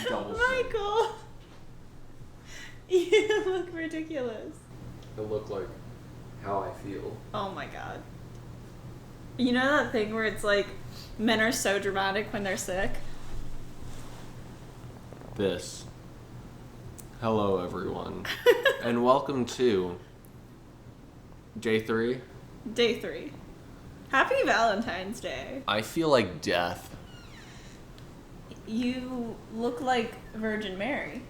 Double Michael! You look ridiculous. It looked like how I feel. Oh my god. You know that thing where it's like, men are so dramatic when they're sick? Hello, everyone. And welcome to Day 3. Day 3. Happy Valentine's Day. I feel like death. You look like Virgin Mary.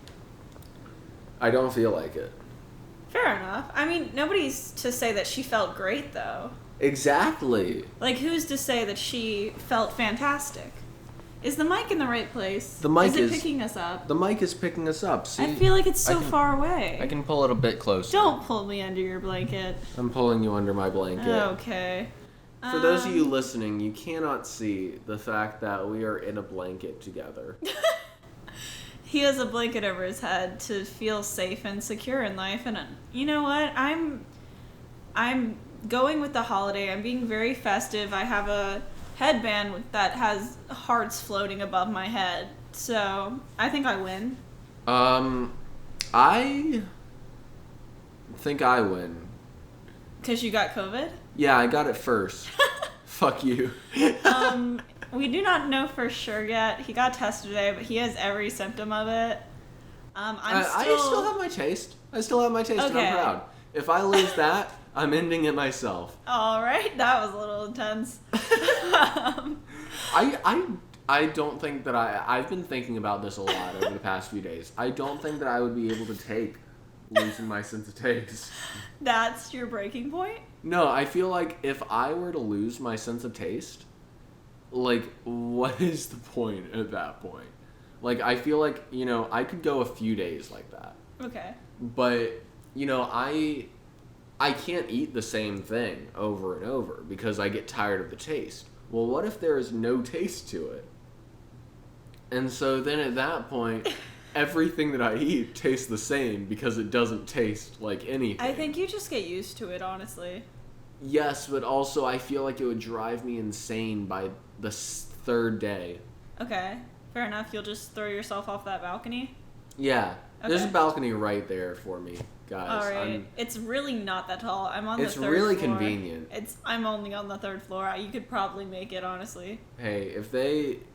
I don't feel like it. Fair enough. I mean, nobody's to say that she felt great, though. Exactly. Like, who's to say that she felt fantastic? Is the mic in the right place? The mic is it picking us up? The mic is picking us up. See, I feel like it's so far away. I can pull it a bit closer. Don't pull me under your blanket. I'm pulling you under my blanket. Okay. For those of you listening, you cannot see the fact that we are in a blanket together. He has a blanket over his head to feel safe and secure in life, and you know what? I'm going with the holiday. I'm being very festive. I have a headband that has hearts floating above my head, so I think I win. I think I win. 'Cause you got COVID? Yeah, I got it first. Fuck you. We do not know for sure yet. He got tested today, but he has every symptom of it. I still have my taste. And I'm proud. If I lose that, I'm ending it myself. All right, that was a little intense. I don't think that I've been thinking about this a lot over the past few days. I don't think that I would be able to take losing my sense of taste. That's your breaking point? No, I feel like if I were to lose my sense of taste, like, what is the point at that point? Like, I feel like, I could go a few days like that. Okay. But, I can't eat the same thing over and over because I get tired of the taste. Well, what if there is no taste to it? And so then at that point, everything that I eat tastes the same because it doesn't taste like anything. I think you just get used to it, honestly. Yes, but also I feel like it would drive me insane by the third day. Okay, fair enough. You'll just throw yourself off that balcony? Yeah. Okay. There's a balcony right there for me, guys. All right. It's really not that tall. I'm on the third floor. It's really convenient. I'm only on the third floor. You could probably make it, honestly. Hey,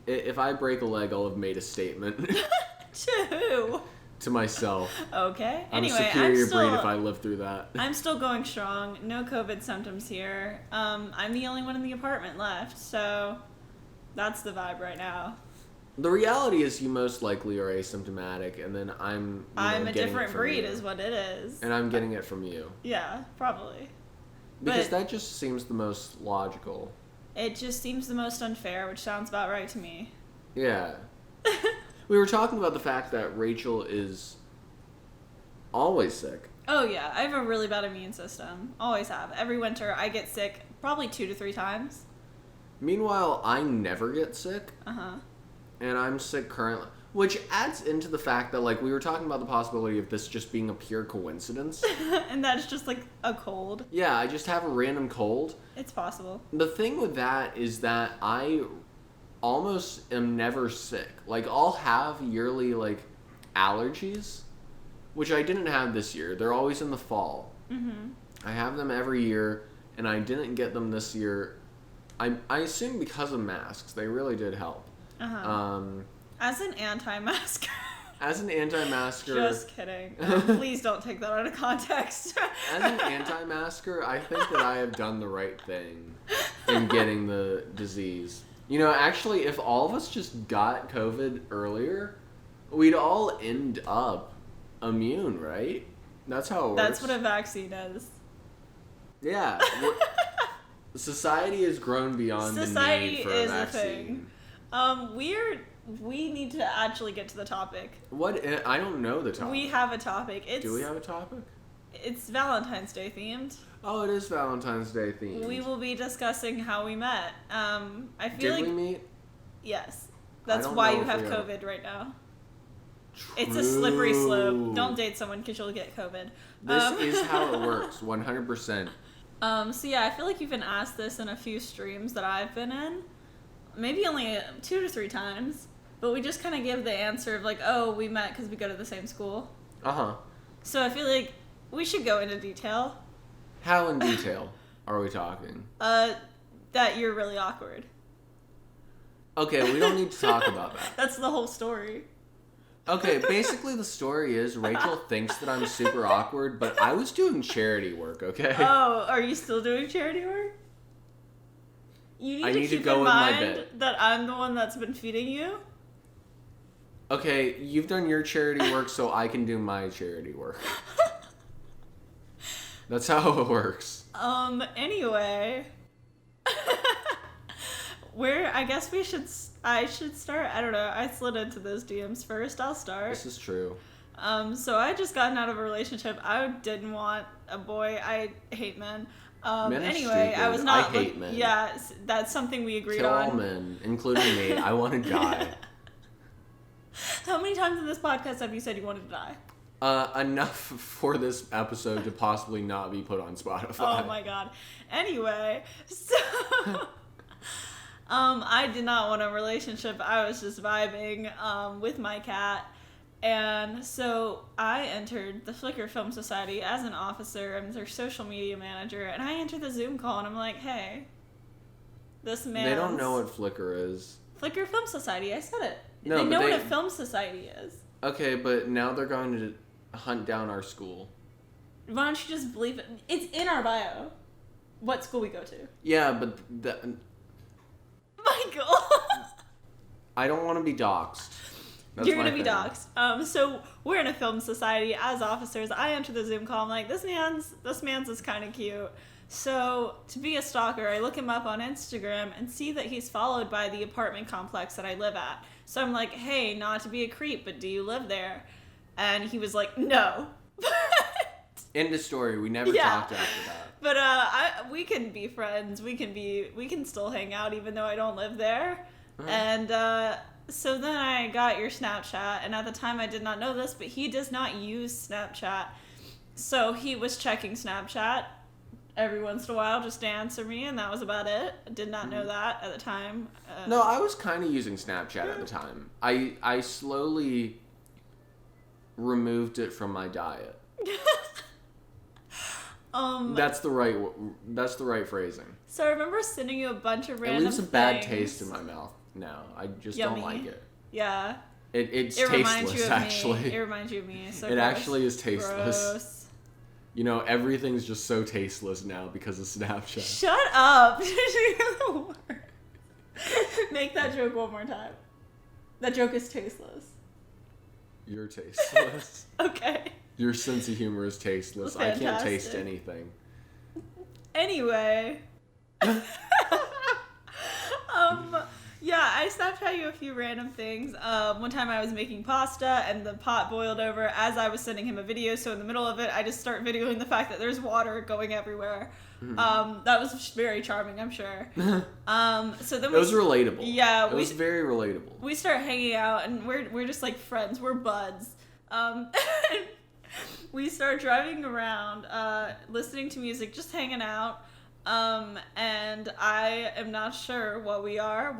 if I break a leg, I'll have made a statement. To who? To myself. Okay. I'm Anyway, superior breed if I live through that. I'm still going strong. No COVID symptoms here. I'm the only one in the apartment left, so that's the vibe right now. The reality is you most likely are asymptomatic, and then I'm a different breed is what it is. And I'm getting it from you. Yeah, probably. Because that just seems the most logical. It just seems the most unfair, which sounds about right to me. Yeah. We were talking about the fact that Rachel is always sick. Oh, yeah. I have a really bad immune system. Always have. Every winter, I get sick probably 2 to 3 times. Meanwhile, I never get sick. Uh-huh. And I'm sick currently. Which adds into the fact that, like, we were talking about the possibility of this just being a pure coincidence. And that's just, like, a cold. Yeah, I just have a random cold. It's possible. The thing with that is that I almost am never sick. Like, I'll have yearly, like, allergies, which I didn't have this year. They're always in the fall. Mm-hmm. I have them every year, and I didn't get them this year. I assume because of masks. They really did help. Uh-huh. As an anti-masker. As an anti-masker. Just kidding. Please don't take that out of context. As an anti-masker, I think that I have done the right thing in getting the disease. Actually, if all of us just got COVID earlier, we'd all end up immune, right? That's how it works. That's what a vaccine is. Yeah. Society has grown beyond the need for a vaccine. Society is a thing. We need to actually get to the topic. What? I don't know the topic. We have a topic. Do we have a topic? It's Valentine's Day themed. Oh, it is Valentine's Day themed. We will be discussing how we met. I feel Did like... we meet? Yes. That's why you have COVID right now. True. It's a slippery slope. Don't date someone because you'll get COVID. This is how it works, 100%. So yeah, I feel like you've been asked this in a few streams that I've been in. maybe only 2 to 3 times, but we just kind of give the answer of like, oh, we met because we go to the same school. Uh-huh. So I feel like we should go into detail. How in detail are we talking? That you're really awkward. Okay, we don't need to talk about that. That's the whole story. Okay, basically the story is Rachel thinks that I'm super awkward, but I was doing charity work, okay? Oh, are you still doing charity work? You need to keep go in with my mind bit. that I'm the one that's been feeding you. Okay, you've done your charity work, so I can do my charity work. That's how it works. Anyway. I guess I should start. I don't know. I slid into those DMs first. I'll start. This is true. So I just gotten out of a relationship. I didn't want a boy. I hate men. Men are anyway, stupid. I was not. I hate men. Yeah, that's something we agreed Kill on. all men, including me. I want to die. How many times in this podcast have you said you wanted to die? Enough for this episode to possibly not be put on Spotify. Oh my god. Anyway, so I did not want a relationship. I was just vibing with my cat. And so I entered the Flickr Film Society as an officer. I'm their social media manager. And I entered the Zoom call and I'm like, hey, this man. They don't know what Flickr is. Flickr Film Society, I said it. No, they but know what a film society is. Okay, but now they're going to hunt down our school. Why don't you just believe it? It's in our bio. What school we go to. Yeah, but Michael. I don't want to be doxxed. You're gonna be doxxed. So we're in a film society as officers. I enter the Zoom call. I'm like, this man's is kind of cute. So to be a stalker, I look him up on Instagram and see that he's followed by the apartment complex that I live at. So I'm like, hey, not to be a creep, but do you live there? And he was like, no. End of story. We never talked after that. But we can be friends. We can still hang out even though I don't live there. Uh-huh. And so then I got your Snapchat, and at the time I did not know this, but he does not use Snapchat. So he was checking Snapchat every once in a while just to answer me, and that was about it. I did not know that at the time. No, I was kind of using Snapchat at the time. I slowly removed it from my diet. That's the right phrasing. So I remember sending you a bunch of random things. It leaves a bad taste in my mouth now. I just Yummy. don't like it. Yeah. It's reminds tasteless, you of actually. Me. It reminds you of me. So it gross. actually is tasteless. Gross. You know, everything's just so tasteless now because of Snapchat. Shut up. You're the worst. Make that joke one more time. That joke is tasteless. You're tasteless. Okay. Your sense of humor is tasteless. Fantastic. I can't taste anything. Anyway. Yeah, I Snapchat you a few random things. One time I was making pasta and the pot boiled over as I was sending him a video. So in the middle of it, I just start videoing the fact that there's water going everywhere. Mm-hmm. That was very charming, I'm sure. So then it was relatable. Yeah, it was very relatable. We start hanging out and we're just like friends. We're buds. We start driving around, listening to music, just hanging out. And I am not sure what we are.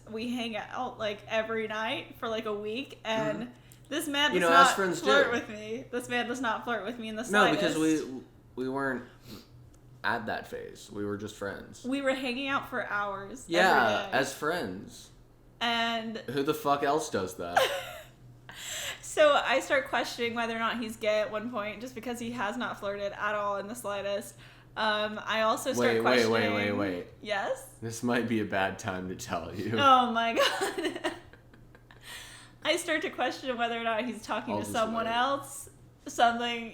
We hang out like every night for like a week, and this man does not flirt with me. This man does not flirt with me in the slightest. No, because we weren't at that phase. We were just friends. We were hanging out for hours. Yeah, as friends. And who the fuck else does that? So I start questioning whether or not he's gay at one point, just because he has not flirted at all in the slightest. I also start questioning... Wait. Yes? This might be a bad time to tell you. Oh my god. I start to question whether or not he's talking to someone else. Something,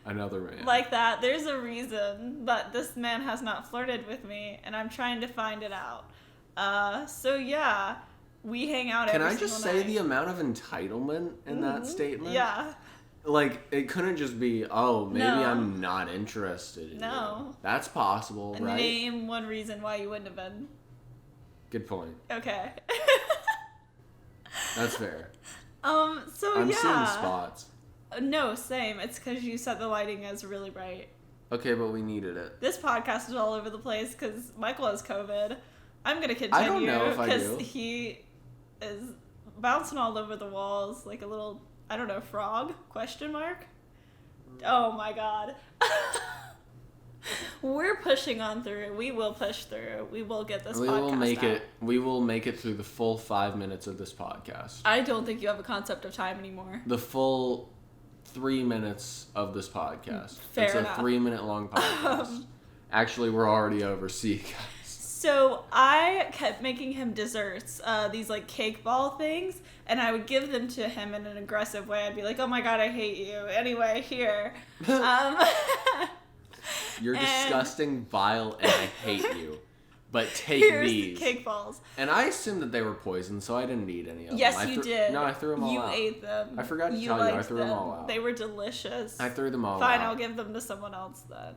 another man. Like that. There's a reason that this man has not flirted with me, and I'm trying to find it out. So yeah, we hang out every single night. Can I just say the amount of entitlement in that statement? Yeah. Like, it couldn't just be, maybe I'm not interested in you. That's possible, right? Name one reason why you wouldn't have been. Good point. Okay. That's fair. I'm seeing spots. No, same. It's because you set the lighting as really bright. Okay, but we needed it. This podcast is all over the place because Michael has COVID. I'm gonna continue. I don't know if I do. Because he is bouncing all over the walls like a little, I don't know, frog? Question mark? Oh my god. We're pushing on through. We will push through. We will get this podcast out. We will make it through the full 5 minutes of this podcast. I don't think you have a concept of time anymore. The full 3 minutes of this podcast. Fair enough. It's a 3-minute long podcast. Actually, we're already over. See you guys. So I kept making him desserts, these like cake ball things, and I would give them to him in an aggressive way. I'd be like, "Oh my god, I hate you." Anyway, here. You're disgusting, vile, and I hate you. But take here's these. The cake balls. And I assumed that they were poisoned, so I didn't eat any of them. Yes, you did. No, I threw them all out. You ate them. I forgot to tell you, I threw them all out. They were delicious. I threw them all out. Fine, I'll give them to someone else then.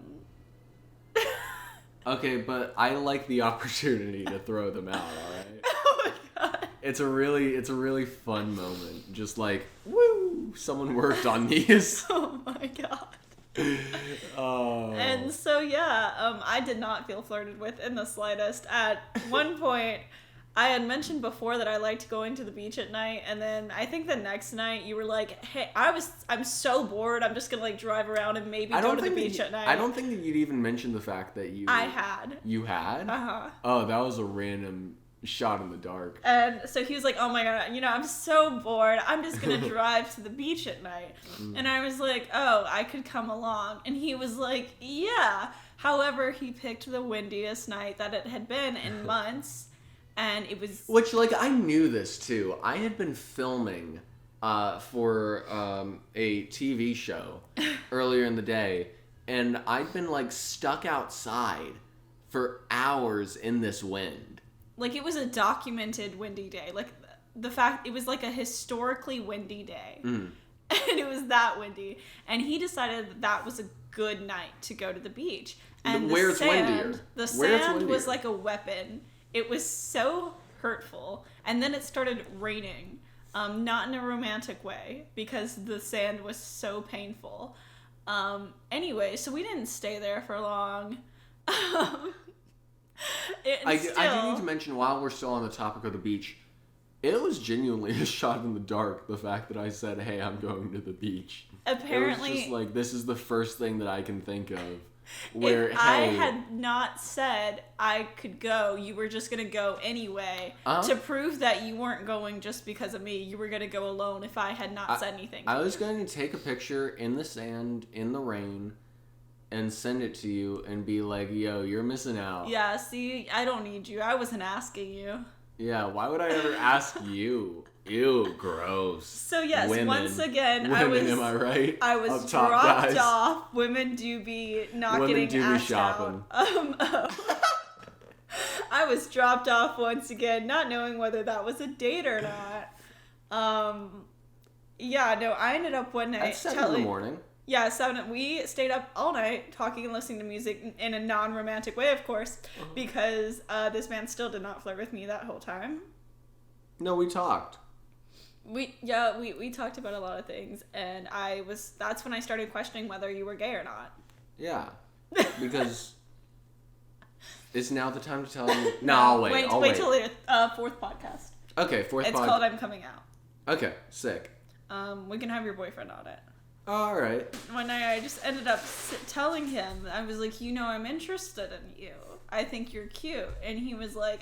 Okay, but I like the opportunity to throw them out, alright? Oh my god. It's a really fun moment. Just like, woo! Someone worked on these. Oh my god. Oh. And so yeah, I did not feel flirted with in the slightest. At one point, I had mentioned before that I liked going to the beach at night, and then I think the next night you were like, "Hey, I'm so bored. I'm just gonna like drive around and maybe go to the beach at night." I don't think that you'd even mentioned the fact that I had. You had? Uh-huh. Oh, that was a random shot in the dark. And so he was like, "Oh my god, I'm so bored. I'm just gonna drive to the beach at night." And I was like, "Oh, I could come along." And he was like, "Yeah." However, he picked the windiest night that it had been in months. And it was... Which, like, I knew this, too. I had been filming for a TV show earlier in the day, and I'd been, like, stuck outside for hours in this wind. Like, it was a documented windy day. Like, the fact... It was, like, a historically windy day. And it was that windy. And he decided that was a good night to go to the beach. And Where it's windier. The sand was like a weapon. It was so hurtful. And then it started raining. Not in a romantic way, because the sand was so painful. Anyway, so we didn't stay there for long. I do need to mention, while we're still on the topic of the beach, it was genuinely a shot in the dark, the fact that I said, "Hey, I'm going to the beach." Apparently... It was just like, this is the first thing that I can think of. Where, if I had not said I could go, you were just going to go anyway. To prove that you weren't going just because of me. You were going to go alone if I had not said anything. I was going to take a picture in the sand, in the rain, and send it to you and be like, "Yo, you're missing out." Yeah, see, I don't need you. I wasn't asking you. Yeah, why would I ever ask you? Ew, gross. So yes, women. Once again, women, am I right? I was Up top, dropped guys. off. Women do be not Women getting do be asked shopping. out. I was dropped off once again, not knowing whether that was a date or not. Yeah, no, I ended up one night At 7 in the morning. Yeah, 7. We stayed up all night talking and listening to music in a non-romantic way, of course, because this man still did not flirt with me that whole time. No, we talked. We talked about a lot of things, and that's when I started questioning whether you were gay or not. Yeah, because it's now the time to tell you. No, I'll wait. I'll wait till later. Fourth podcast. Okay, fourth podcast. It's called "I'm Coming Out." Okay, sick. We can have your boyfriend on it. All right. One night I just ended up telling him, I was like, I'm interested in you. I think you're cute. And he was like,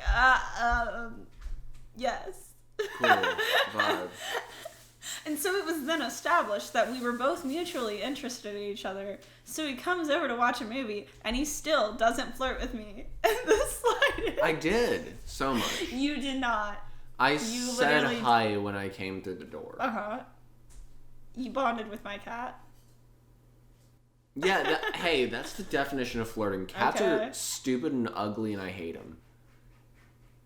yes. Cool vibe. And so it was then established that we were both mutually interested in each other. So he comes over to watch a movie, and he still doesn't flirt with me in the slightest. I did, so much. You did not. I said hi when I came through the door. Uh-huh. You bonded with my cat. Yeah, hey, that's the definition of flirting. Cats are stupid and ugly, and I hate them.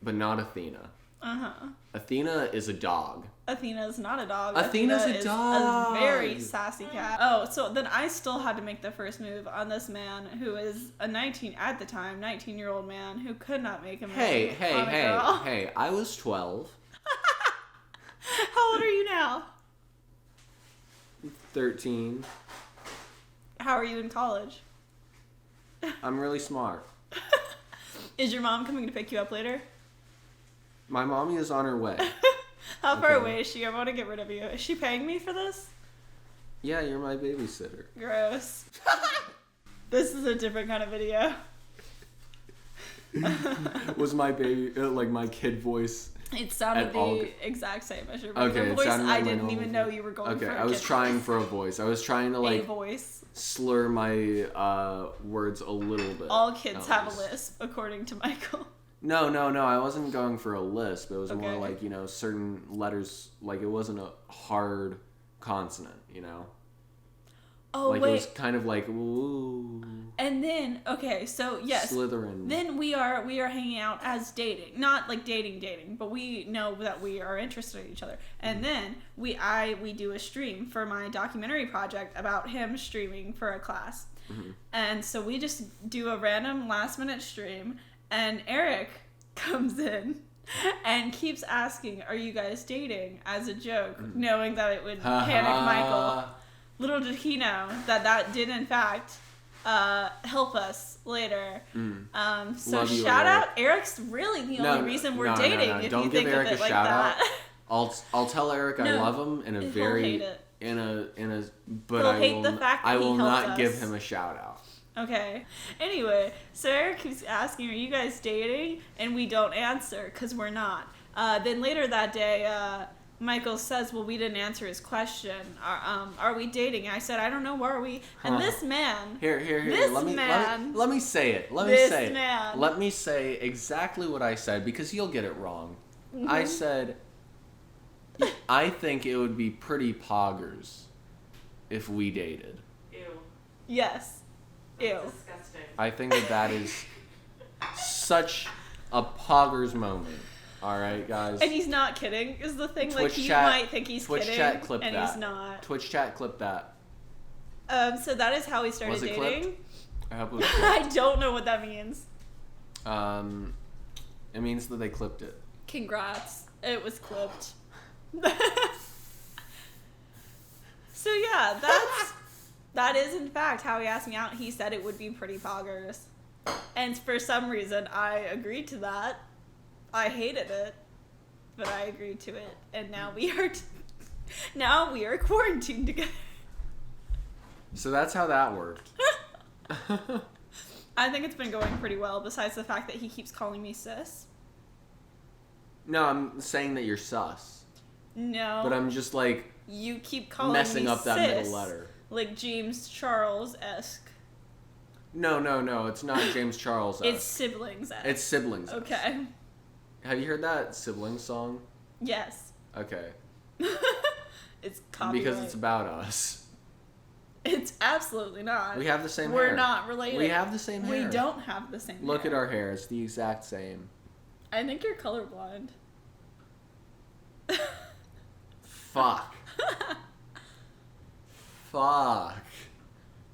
But not Athena. Uh-huh. Athena is a dog. Athena's not a dog. Athena's a dog. A very sassy cat. Oh, so then I still had to make the first move on this man who is a 19-year-old man who could not make a move on a girl. Hey, I was 12. How old are you now? 13. How are you in college? I'm really smart. Is your mom coming to pick you up later? My mommy is on her way. How far away is she? I want to get rid of you. Is she paying me for this? Yeah, you're my babysitter. Gross. This is a different kind of video. Was my baby, like my kid voice? It sounded exact same as your regular voice. I didn't even know you were going for a I was trying voice. for a voice. I was trying to like voice. slur my words a little bit. All kids have a lisp, according to Michael. No. I wasn't going for a lisp. It was more Okay. like, certain letters, like it wasn't a hard consonant, Oh, like wait. it was kind of like, ooh. And then, okay, so yes. Slytherin. Then we are hanging out as dating. Not like dating, but we know that we are interested in each other. And then we do a stream for my documentary project about him streaming for a class. Mm-hmm. And so we just do a random last minute stream, and Eric comes in and keeps asking, "Are you guys dating?" as a joke, knowing that it would panic Michael. Little did he know that did in fact help us later. So Love you, shout Eric. out, Eric's really the only reason we're dating. No. If Don't you give think Eric of it a like shout that. out. I'll tell Eric I love him in a He'll very hate it. but He'll hate the fact that I he will helped not give us. him a shout out. Okay. Anyway, so Eric keeps asking, "Are you guys dating?" And we don't answer because we're not. Then later that day, Michael says, "Well, we didn't answer his question. Are we dating?" And I said, "I don't know. Are we?" And this man, Here. This Let me say it. Let me say exactly what I said because you'll get it wrong. Mm-hmm. I said, I think it would be pretty poggers if we dated. Ew. yes, ew. That's disgusting. I think that is such a poggers moment. All right, guys. And he's not kidding. Is the thing like Twitch you chat- might think he's Twitch kidding, chat clip and that. he's not. Twitch chat clip that. So that is how we started Was it dating. clipped? I hope it was I clipped. don't know what that means. It means that they clipped it. Congrats. It was clipped. So yeah, that is in fact how he asked me out. He said it would be pretty poggers. And for some reason I agreed to that. I hated it, but I agreed to it. And now we are quarantined together. So that's how that worked. I think it's been going pretty well, besides the fact that he keeps calling me sis. No, I'm saying that you're sus. No. But I'm just like You keep calling messing me up that sis, middle letter. like James Charles-esque. No, it's not James Charles. It's siblings-esque. It's siblings. Okay. Have you heard that siblings song? Yes. Okay. It's copyright. Because it's about us. It's absolutely not. We have the same We're hair. not related. We have the same hair. We don't have the same Look hair. at our hair. It's the exact same. I think you're colorblind. Fuck. Fuck.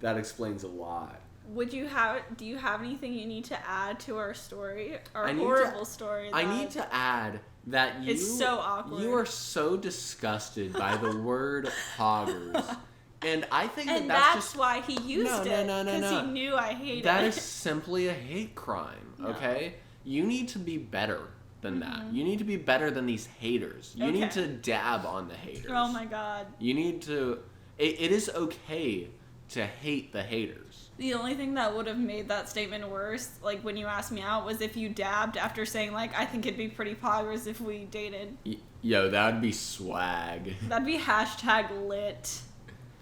That explains a lot. Do you have anything you need to add to our story? Our I need horrible to- story. I that- need to add that you It's so awkward. You are so disgusted by the word poggers. And I think And that's that's just why he used it. No. Because he knew I hated that it. is simply a hate crime, No. okay? You need to be better than that. Mm-hmm. You need to be better than these haters. You need Okay. to dab on the haters. Oh my god. You need to it is okay to hate the haters. The only thing that would have made that statement worse, like when you asked me out, was if you dabbed after saying like, I think it'd be pretty poggers if we dated. Yo, that would be swag, That'd be hashtag lit.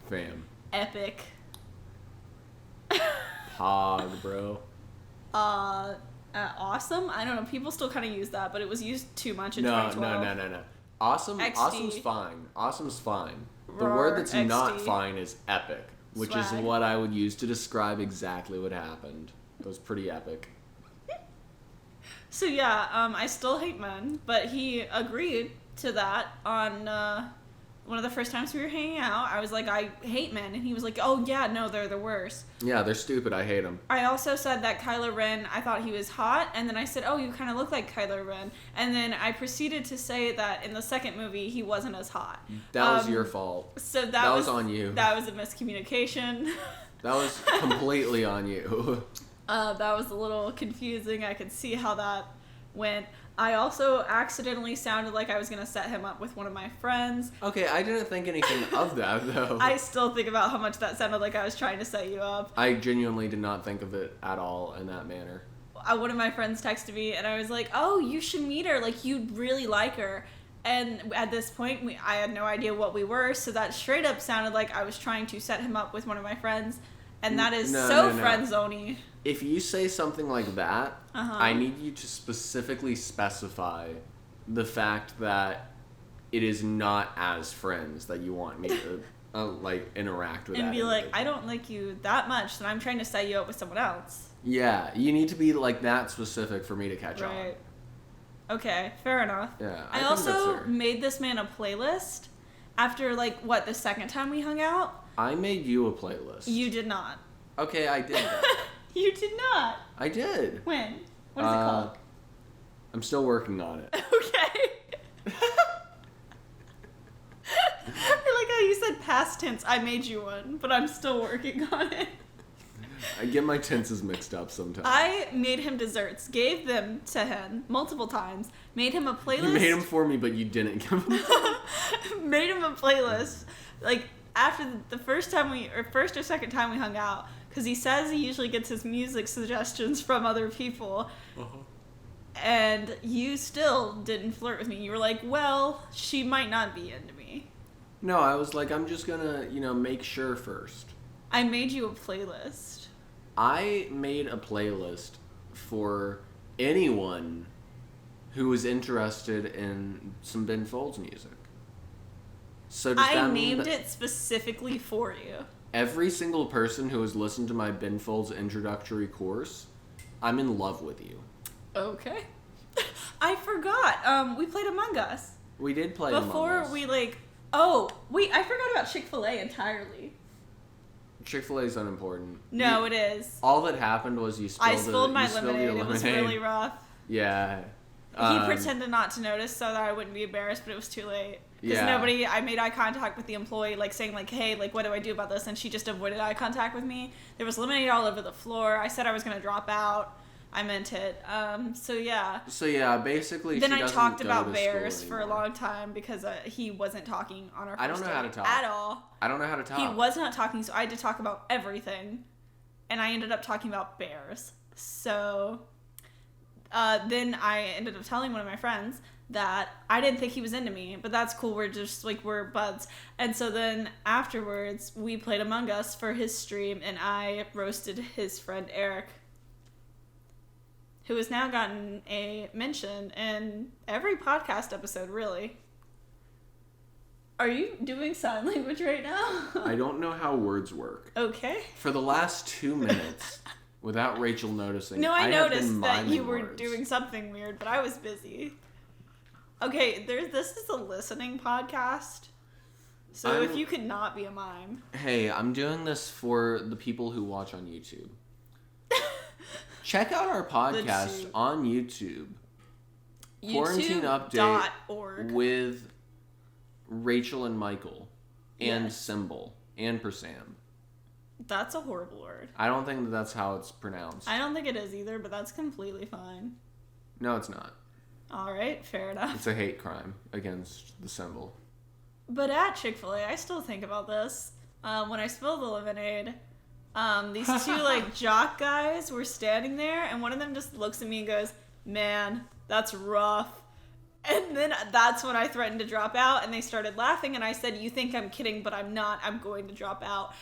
fam. Epic. Pog, bro. Awesome? I don't know. People still kind of use that, but it was used too much in No. 2012. Awesome. XD. Awesome's fine. Awesome's fine. The Roar, word that's not XD. fine is epic, which Swag. is what I would use to describe exactly what happened. It was pretty epic. So yeah, I still hate men, but he agreed to that on one of the first times we were hanging out. I was like, I hate men, and he was like, oh yeah, no, they're the worst. Yeah, they're stupid. I hate them. I also said that Kylo Ren, I thought he was hot, and then I said, oh, you kind of look like Kylo Ren. And then I proceeded to say that in the second movie, he wasn't as hot. That was your fault. So That was on you. That was a miscommunication. That was completely on you. That was a little confusing. I could see how that went. I also accidentally sounded like I was going to set him up with one of my friends. Okay, I didn't think anything of that, though. I still think about how much that sounded like I was trying to set you up. I genuinely did not think of it at all in that manner. One of my friends texted me, and I was like, oh, you should meet her. Like, you'd really like her. And at this point, I had no idea what we were, so that straight up sounded like I was trying to set him up with one of my friends. And that is no. Friend-zoney. If you say something like that, I need you to specifically specify the fact that it is not as friends that you want me to interact with. And be like, I don't like you that much, and I'm trying to set you up with someone else. Yeah, you need to be like that specific for me to catch on. Right. Okay, fair enough. Yeah. I also made this man a playlist after the second time we hung out. I made you a playlist. You did not. Okay, I did that. You did not. I did. When? What is it called? I'm still working on it. Okay. I like how you said past tense. I made you one, but I'm still working on it. I get my tenses mixed up sometimes. I made him desserts, gave them to him multiple times, made him a playlist. You made them for me, but you didn't give them. Made him a playlist. After the first or second time we hung out, because he says he usually gets his music suggestions from other people. Uh-huh. And you still didn't flirt with me. You were like, well, she might not be into me. No, I was like, I'm just gonna, make sure first. I made you a playlist. I made a playlist for anyone who was interested in some Ben Folds music. So does I named it specifically for you. Every single person who has listened to my Ben Folds introductory course, I'm in love with you. Okay. I forgot. We played Among Us. We did play Among Us. Before we I forgot about Chick-fil-A entirely. Chick-fil-A's unimportant. No, it is. All that happened was you spilled my lemonade. It was really rough. Yeah. He pretended not to notice so that I wouldn't be embarrassed, but it was too late. Because I made eye contact with the employee, saying, hey, what do I do about this? And she just avoided eye contact with me. There was lemonade all over the floor. I said I was going to drop out. I meant it. So, yeah. Basically, then she I doesn't talked go about to bears school for a long time because he wasn't talking on our first I don't know how to talk. At all. I don't know how to talk. He was not talking, so I had to talk about everything. And I ended up talking about bears. So... then I ended up telling one of my friends that I didn't think he was into me, but that's cool. We're just we're buds. And so then afterwards, we played Among Us for his stream, and I roasted his friend Eric, who has now gotten a mention in every podcast episode, really. Are you doing sign language right now? I don't know how words work. Okay. For the last 2 minutes... Without Rachel noticing. No, I noticed that you were words. doing something weird, but I was busy. Okay, this is a listening podcast. So if you could not be a mime. Hey, I'm doing this for the people who watch on YouTube. Check out our podcast on YouTube. Quarantine Update with Rachel and Michael and Symbol and Persam. That's a horrible word. I don't think that's how it's pronounced. I don't think it is either, but that's completely fine. No, it's not. All right, fair enough. It's a hate crime against the symbol. But at Chick-fil-A, I still think about this. When I spilled the lemonade, these two jock guys were standing there, and one of them just looks at me and goes, "Man, that's rough." And then that's when I threatened to drop out, and they started laughing, and I said, "You think I'm kidding, but I'm not. I'm going to drop out."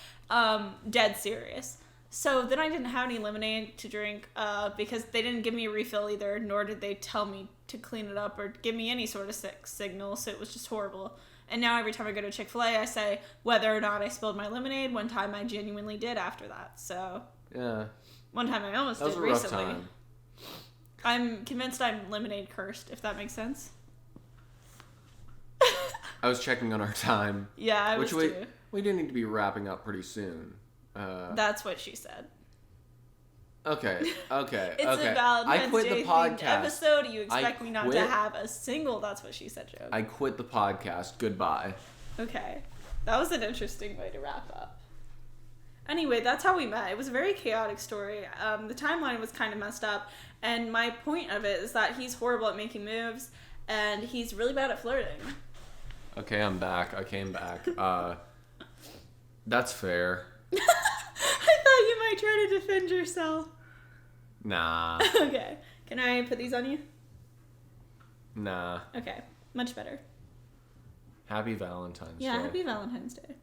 Dead serious. So then I didn't have any lemonade to drink because they didn't give me a refill either, nor did they tell me to clean it up or give me any sort of signal, so it was just horrible. And now every time I go to Chick-fil-A, I say whether or not I spilled my lemonade. One time I genuinely did after that, so... Yeah. One time I almost did recently. Rough time. I'm convinced I'm lemonade cursed, if that makes sense. I was checking on our time. Yeah, I was too. We do need to be wrapping up pretty soon. That's what she said. Okay. It's a Valentine's Day themed episode. You expect me not to have a single "that's what she said" joke. I quit the podcast. Goodbye. Okay. That was an interesting way to wrap up. Anyway, that's how we met. It was a very chaotic story. The timeline was kind of messed up, and my point of it is that he's horrible at making moves, and he's really bad at flirting. Okay, I'm back. I came back. That's fair. I thought you might try to defend yourself. Nah. Okay. Can I put these on you? Nah. Okay. Much better. Happy Valentine's Day. Yeah, happy Valentine's Day.